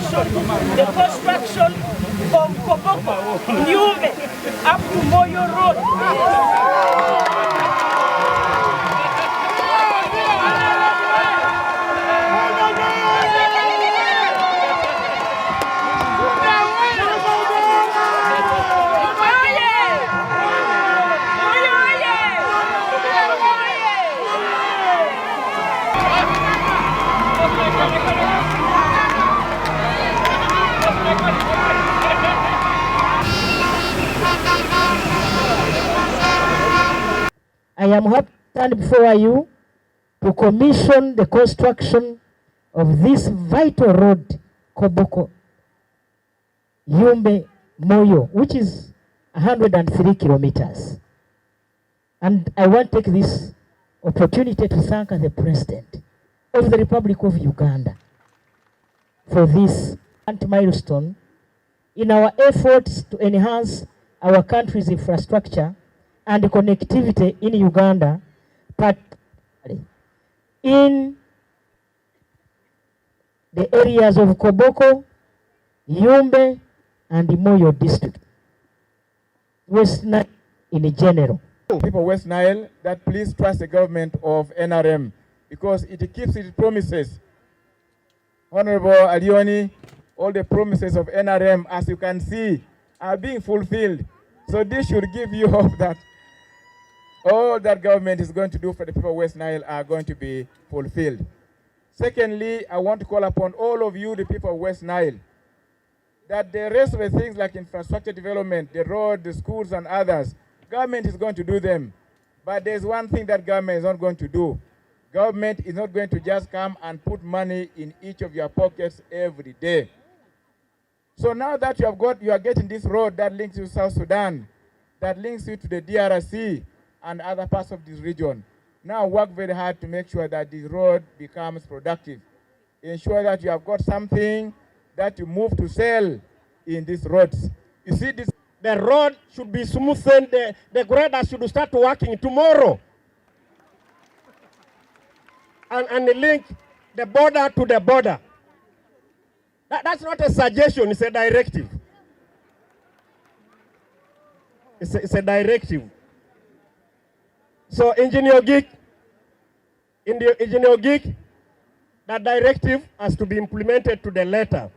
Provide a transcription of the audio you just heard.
commission the construction of Koboko Yumbe up to Moyo Road. I am happy to stand before you to commission the construction of this vital road, Koboko Yumbe Moyo, which is 103 kilometers. And I want to take this opportunity to thank the President of the Republic of Uganda for this milestone in our efforts to enhance our country's infrastructure and connectivity in Uganda, particularly in the areas of Koboko, Yumbe, and Moyo district, West Nile in general. People of West Nile, that please trust the government of NRM because it keeps its promises. Honorable Alioni, all the promises of NRM, as you can see, are being fulfilled. So this should give you hope that all that government is going to do for the people of West Nile are going to be fulfilled. Secondly, I want to call upon all of you, the people of West Nile, that the rest of the things like infrastructure development, the road, the schools and others, government is going to do them. But there's one thing that government is not going to do. Government is not going to just come and put money in each of your pockets every day. So now that you are getting this road that links you to South Sudan, that links you to the DRC and other parts of this region, now work very hard to make sure that this road becomes productive. Ensure that you have got something that you move to sell in these roads. You see, the road should be smoothened, the grader should start working tomorrow. And link the border to the border. That's not a suggestion, it's a directive. It's a directive. So Engineer Geek, that directive has to be implemented to the letter.